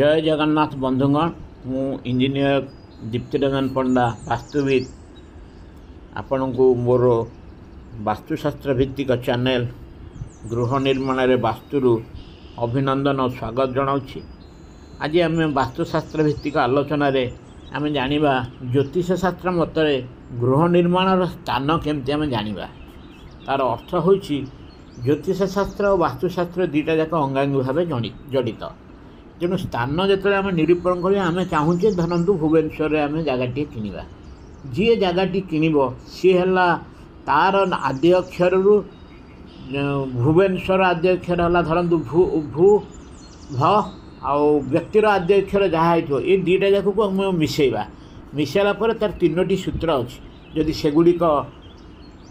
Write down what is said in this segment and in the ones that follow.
जय जगन्नाथ बंधुगण मु इंजीनियर दीप्तिरंजन पंडा वास्तुविद आपण को मोर वास्तुशास्त्र भित्तिक चैनल गृह निर्माण वास्तु अभिनंदन और स्वागत जनाऊँगी। आज आम वास्तुशास्त्र भित्तिक आलोचन आम जाना ज्योतिष शास्त्र मत गृह निर्माण स्थान केमती आम जाना तार अर्थ हो ज्योतिष शास्त्र और वास्तुशास्त्र दुईटा जाक अंगांगी भाव जड़ित तेणु स्थान जो आम निरूपण करें आम चाहूचे धरतु भुवनेश्वर आम जगह किणवा जी जगह किणव सी है तार आद्य अक्षर भुवनेश्वर आद्य अक्षर है धरतु भू भू भ आउ व्यक्तिर आद्य अक्षर जहाँ हो ये दुईटा जाक को मिसेवा मिसेला तार तीनोटी सूत्र अच्छी जदि सेगुड़िक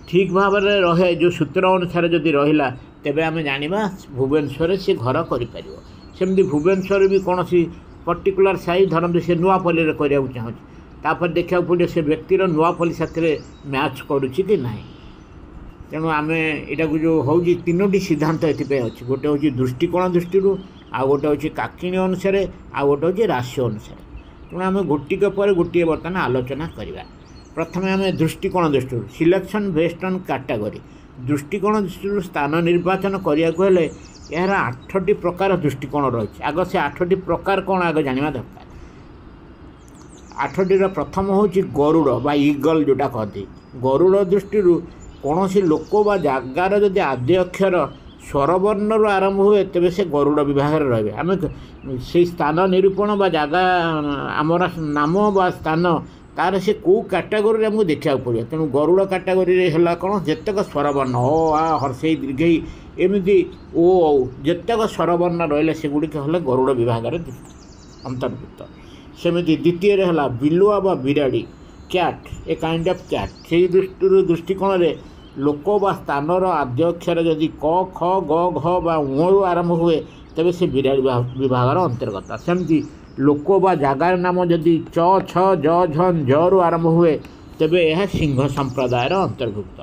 ठीक भाव में रहे जो सूत्र अनुसार जदि रहा तेबे आम जाना भुवनेश्वर से घर करमती भुवनेश्वर भी कौन सी पर्टिकुलर साइज धरतु से नुआपल्ली करने चाहूँ तापर देखा पड़े से व्यक्तिर नुआपल्ली साथ मैच करुच्ची कि ना तेणु आम यहाँ जो हूँ तीनोटी सिद्धांत ये अच्छी गोटे हूँ दृष्टिकोण दृष्टि आ गोटे हूँ काकिणी अनुसार आ गोटे हूँ राशि अनुसार तेणु आम गोटिक पर गोटे बर्तमान आलोचना करवा। प्रथम आम दृष्टिकोण दृष्टि सिलेक्शन बेस्ड ऑन कैटेगरी दृष्टिकोण दृष्टि स्थान निर्वाचन करने को हेले यार 8टी प्रकार दृष्टिकोण रही आग से 8टी प्रकार कौन आग जाना दरकार। 8टी प्रथम हूँ गरुड़ बा ईगल जोटा कहते गरुड़ दृष्टि कौन सी लोक बा जगार जदि आद्य अक्षर स्वरवर्ण आरंभ हुए तेरे से गरुड़ विभाग रे आम से स्थान निरूपण बा जगह आमर नाम बा स्थान तार से कौ कैटेगोरी आमको देखा पड़े तेणु गरुड़ कैटेगोरी है कौन जितक स्वरवर्ण ओ आ हर्षई दीर्घई एमती ओ जितक स्वरवर्ण रहा से गुड़िक है गरुड़ विभाग अंतर्भुक्त सेमती द्वितीय है बिलुआ बा बिराड़ी cat a kind of cat से दृष्टिकोण में लोक बा स्थानर आद्य अक्षर जदि क ख ग घ बा उ आरंभ हुए तेरे से बिराड़ी विभाग अंतर्गत सेमती लोक बा जगार नाम जदि च छ ज झन जरु आरंभ हुए तेबे यह सिंह संप्रदाय अंतर्भुक्त।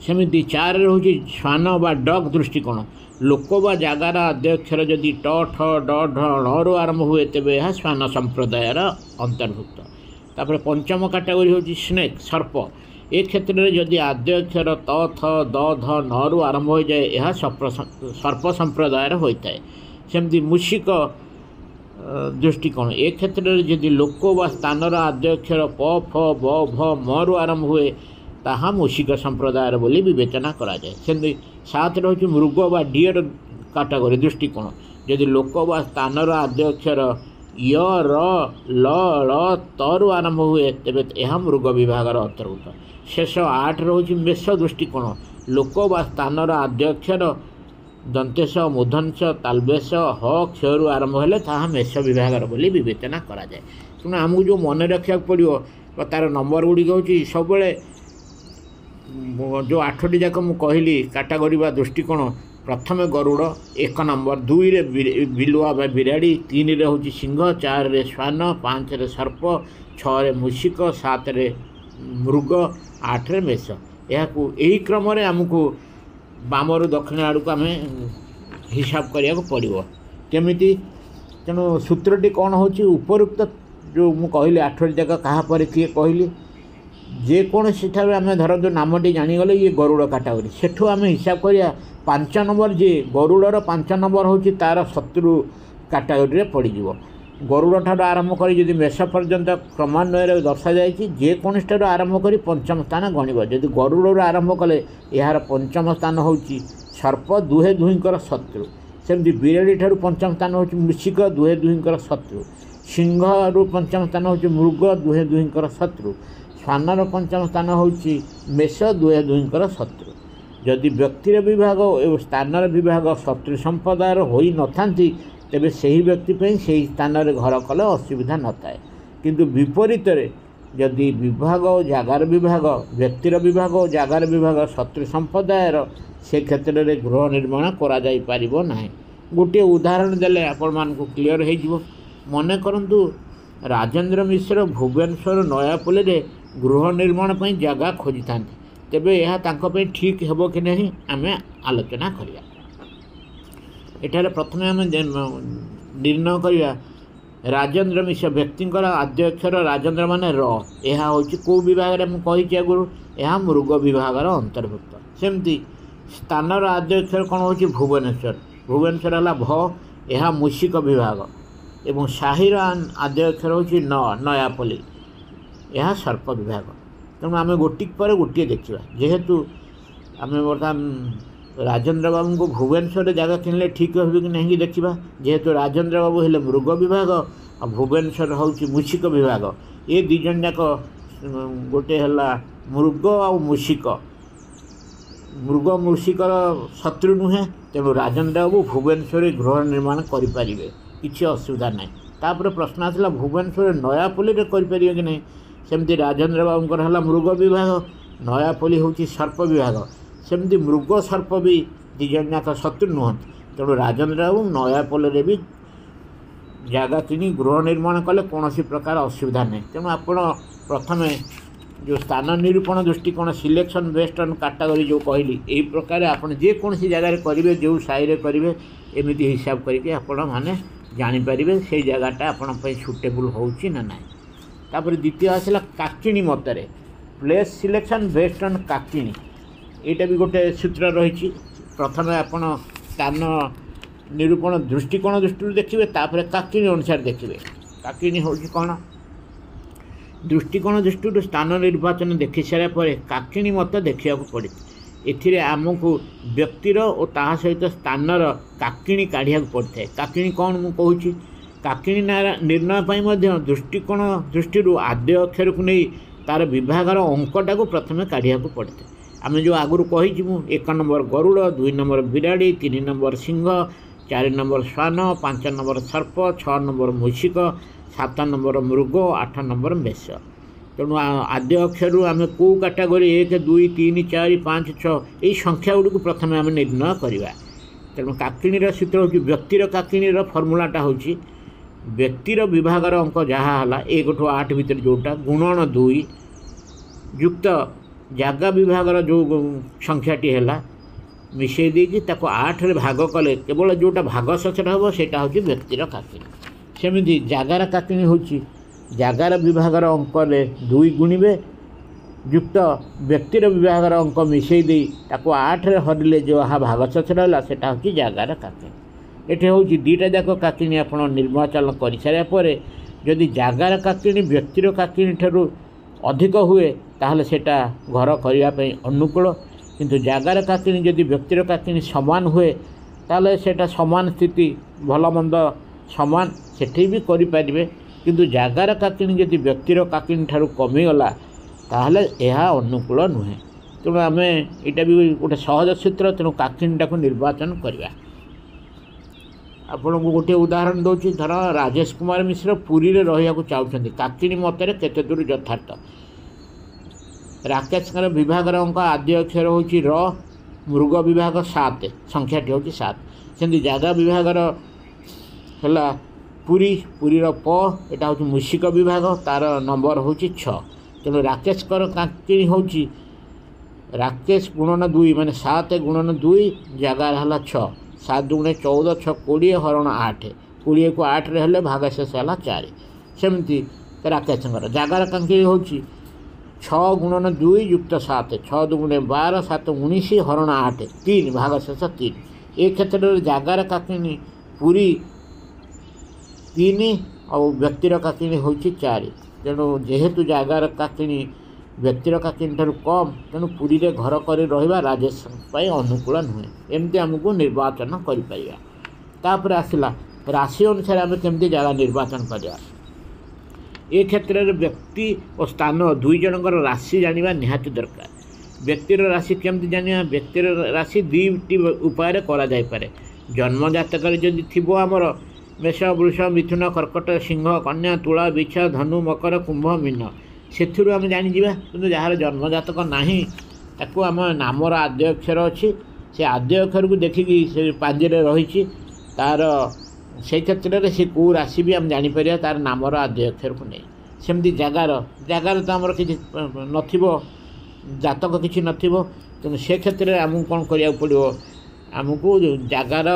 सेमती 4 हूँ श्वान बा डग दृष्टिकोण लोक बा जगार आद्यक्षर जदि ट ठ ड ढ णु आरंभ हुए तेबे यह श्वान संप्रदाय अंतर्भुक्त। तापर पंचम कैटेगरी हूँ स्नेक सर्प ए क्षेत्र में जदि आद्यक्षर त थ द ध णु आरंभ हो जाए यह सर्प संप्रदाय होता है। सेमती मूषिक दृष्टिकोण एक क्षेत्र में जदि लोक व स्थानर आद्यक्षर प फ ब भ मरु आरंभ हुए ताहा मूषिक संप्रदाय बोली विवेचना करा जाए। सेमती 7 हूँ मृग व डियर कैटेगरी दृष्टिकोण जदि लोक व स्थानर आद्यक्षर य र ल ळ तरु आरंभ हुए तेबे यह मृग विभाग अंतर्भुक्त। शेष 8 हूँ मेष दृष्टिकोण लोक व स्थानर आद्यक्षर दंतेश मूर्धन्यश तालबेश ह क्षरु आरंभ हेले ताहा मेष विभाग बोली विवेचना करा जाए। तेणु आमको जो मन रखा पड़ो तार नंबर गुड़िक हूँ सब जो 8टी जाक मु कहली कैटेगरी बा दृष्टिकोण प्रथम गरुड़ 1 नंबर 2 रे बिलुआ बा बिराड़ी 3 रे हूँ सिंह 4 रे श्वान 5 रे सर्प 6 रे मूषिक 7 रे मृग 8 रे मेष यही क्रम आमको बामरु दक्षिण आड़ को आम हिसाब करिया को पड़ो केमिति। तेणु सूत्रटी कौन हो उपरुक्त जो मु कहली 8टी जाक क्या पर किए कहली जेकोसी ठार आम धर जो नामटी जानीगले ये गरुड़ कैटेगरी सेठू आम हिसाब करिया 5 नंबर जे गरुड़र 5 नंबर हूँ तार शत्रु कैटेगरी पड़ो गरुड़ ठार आरंभ कर जदि मेष पर्यंत क्रमान्वय दर्शा जाए जेकोसी ठार आरंभ कर पंचम स्थान गणव जदि गरुड़ आरंभ कले यार पंचम स्थान हूँ सर्प दुहे दुहींकर शत्रु सेमती बिराड़ी ठार पंचम स्थान हूँ मूषिक दुहे दुहींकर शत्रु सिंह रु पंचम स्थान हूँ मृग दुहे दुहींकर शत्रु श्वानर पंचम स्थान हूँ मेष दुहे दुहींकर शत्रु। जदि व्यक्तिर विभाग एवं स्थानर विभाग शत्रु संप्रदायर होई न थांती तेबे सही व्यक्ति पे सही स्थान रे घर कले असुविधा न थाए किंतु विपरीत जदि विभाग जगार विभाग व्यक्तिर विभाग जगार विभाग शत्रु संप्रदायर से क्षेत्र में गृह निर्माण करा जाई पारिबो नाही। गोटे उदाहरण देले आपण मान को क्लियर हो मन करंतु राजेंद्र मिश्र भुवनेश्वर नयापल्ली रे गृह निर्माण पई जगह खोजी थांती तेबे यह तांको पे ठीक हेबो कि नहीं आमे आलोचना करिया। एठारे प्रथमे आम निर्णय करवा राजेन्द्र मिश्र व्यक्तिंकर आद्य अक्षर राजेन्द्र माने र यह हूँ कौ विभाग में कही आगुरी यह मृग विभाग अंतर्भुक्त सेमती स्थानर आद्य अक्षर कौन हो भुवनेश्वर भुवनेश्वर है भ यह मूषिक विभाग एवं शाहीर आद्य अक्षर हूँ नयापल्ली यह सर्प विभाग तेणु आम गोटी पर गोटे देखा जेहेतु आम बर्तमान राजेन्द्र बाबू को भुवनेश्वर जगह किनले ठीक हो कि नहीं देखा जेहेतु राजेन्द्र बाबू हेले मृग विभाग और भुवनेश्वर हूँ मूषिक विभाग ये दुई जन जाक गोटे है मृग आ मूषिक मृग मूषिकर शत्रु नुहे तेणु राजेन्द्र बाबू भुवनेश्वर गृह निर्माण करें किसी असुविधा ना तापर प्रश्न आसला भुवनेश्वर नयापल्ली करें कि नहीं सेमती राजेन्द्र बाबूंकर है मृग विभाग नयापल्ली हूँ सर्प विभाग सेमती मृग सर्प भी दिजन जाक शत्रु नुहति तेणु राजेन्द्र बाबू नयापल्ली भी जगह कि गृह निर्माण कले कौन प्रकार असुविधा नहीं तेणु आप प्रथम जो स्थान निरूपण दृष्टिकोण सिलेक्शन बेस्ड ऑन कैटेगरी जो कहली यही प्रकार आप जेकोसी जगह करेंगे जो साई करेंगे एमती हिसाब करके आपण मैंने जानीपर से जगहटा आपण सुटेबल होना ना तापर द्वितीय आसला काकिणी मतरे प्लेस सिलेक्शन बेस्ड ऑन काकिणी यहाँ भी गोटे सूत्र रही प्रथम आपण स्थान निरूपण दृष्टिकोण दृष्टि देखिए तापर काकिणी अनुसार देखिए काकिणी हूँ कौन दृष्टिकोण दृष्टि स्थान निर्वाचन देखि सारापर काकिणी मत देखा पड़े एथिरे आमको व्यक्तिर और ता सहित स्थानर काकिणी काढ़िया पड़ता है काकिणी कौन मु कहूँ काकिणी निर्णय दृष्टिकोण दृष्टि आद्य अक्षर को नहीं तार विभागर अंकटा को प्रथम काढ़िया पड़ता है आम जो आगुरी कही 1 नंबर गरुड़ 2 नंबर बिराड़ी 3 नंबर सिंह 4 नंबर श्वान 5 नंबर सर्प 6 नंबर मूषिक 7 नंबर मृग 8 नंबर मेष तेणु आद्य अक्षर आम कौ कैटेगरी 1 2 3 4 5 6 यही संख्या गुड़ी प्रथम आम निर्णय करवा तेणु काकिणीर सूत्र हूँ व्यक्तिर काकिणीर फर्मूलाटा हूँ व्यक्तिर विभागर अंक जहाँ है 1 टू 8 भितर जोटा गुणन 2 युक्त जगह विभागर जो संख्याटी है मिसई देकी 8 रे भाग कले केवल जोटा भाग शेष हम से व्यक्तिर काकिणी सेमती जगार काकिणी हूँ जगार विभागर अंक 2 गुणवे युक्त व्यक्तिर विभागर अंक मिसई दे 8 रे हरिले जो भाग शेष रहा से हूँ जगार काकिणी ये हूँ 2टा जाक काकिणी आप निर्वाचन कर सारापर जदि जगार काकिणी व्यक्तिर काकिणी ठारू अधिक हुए ताहले सेटा घर करने अनुकूल किंतु जगार काकिणी जदि व्यक्तिर काकिणी समान हुए ताहले सेटा समान स्थिति भल मंद समान सेठी भी करें किंतु जगार काकिणी जदि व्यक्तिर काकिणी ठारू कमीगला ताहले यह अनुकूल नुहे तेणु आम यहाँ भी गोटे सहज सूत्र तेणु काकिणीटा को निर्वाचन करवा आपन को गोटे उदाहरण दूसरी धर राजेश कुमार मिश्र पुरी रे रहिया को चाहते काकिणी मतरे केते दूर यथार्थ राकेश विभागर अंक आद्य अक्षर हूँ र मृग विभाग 7 संख्याटी हूँ 7 सेमती जगह विभागर है पुरी पुरीर प यहाँ हूँ मूषिक विभाग तार नंबर हूँ 6 तेणु राकेश काकिणी हूँ राकेश गुणन 2 माने 7 गुणन 2 जगार है 6 7 दुणे 14 6 20 हरण 8 20 को 8 रे हेले भाग शेष है 4 सेमती राकेश जगार काकिणी हूँ 6 गुणन 2 युक्त 7 6 दुणे 12 7 19 हरण 8 3 भाग शेष 3 एक क्षेत्र में जगार काकिणी पुरी 3 और व्यक्तिर काकिणी हूँ 4 तेणु जेहेतु जगार काकिणी व्यक्तिर काकिणी ठारू कम तेणु पुरी रे घर कर रहा राजेश अनुकूल नुहे एमती आमको निर्वाचन कर आसला राशि अनुसार आम केमती जगह निर्वाचन करवा ए क्षेत्र में व्यक्ति और स्थान 2 जनकर राशि जाना निहाती दरकार व्यक्तिर राशि केमती जाना व्यक्तिर राशि 2टी उपाय करे जन्म जातक जदि थी आमर मेष वृष मिथुन कर्कट सिंह कन्या तुला बिछा धनु मकर कुंभ मीन से आम जानीजा कि जार जन्म जातक नहीं ताकू आम नामर आद्य अक्षर अच्छी से आद्य अक्षर को देखिकी से पांजे रही तार से क्षेत्र में सी कौ राशि भी आम जापर तार नामर आद्य अक्षर को नहीं सेमती जगार जगार तो आमर कि जातक किसी नथिबो तेणु से क्षेत्र में आमको कौन करा पड़ो आमको जगार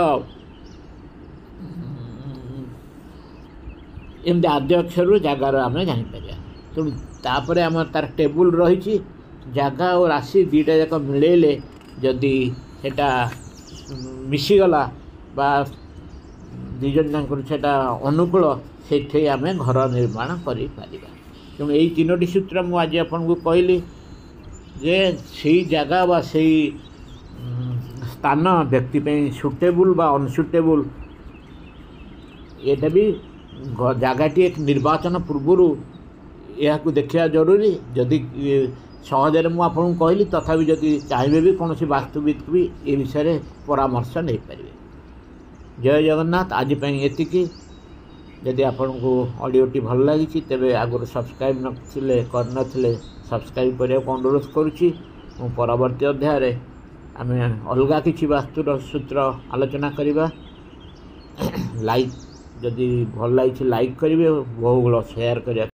एमती आद्य अक्षर जगार आम जापर तेणु तापर आम तार टेबुल रही जगह और राशि दुईटा जाक मिलेले जदि सेटा मिशीगला बा दुईजन जाकर अनुकूल से आम घर निर्माण कर तेणु यही तीनोटी सूत्र मुझे आज आपको कहली जे से जगह बा से स्थान व्यक्ति सुटेबुल बा अनसुटेबुल ये भी जगहटी एक निर्वाचन पूर्वर यह देखा जरूरी जदि सहजरे मुझे कहली तथापि जदि चाहिए भी कौन वास्तुविद भी ये विषय में परामर्श नहीं पारे। जय जगन्नाथ। आज एतिकी जदि आपन को ऑडियोटी भल लगी तेरे आगुरी सब्सक्राइब नथिले करनथिले सब्सक्राइब करने को अनुरोध करुच्ची। परवर्ती अध्याय आम अलग किसी वास्तुर सूत्र आलोचना करवा। लाइक जदि भल लगी लाइक करेंगे बहु शेयर करिए।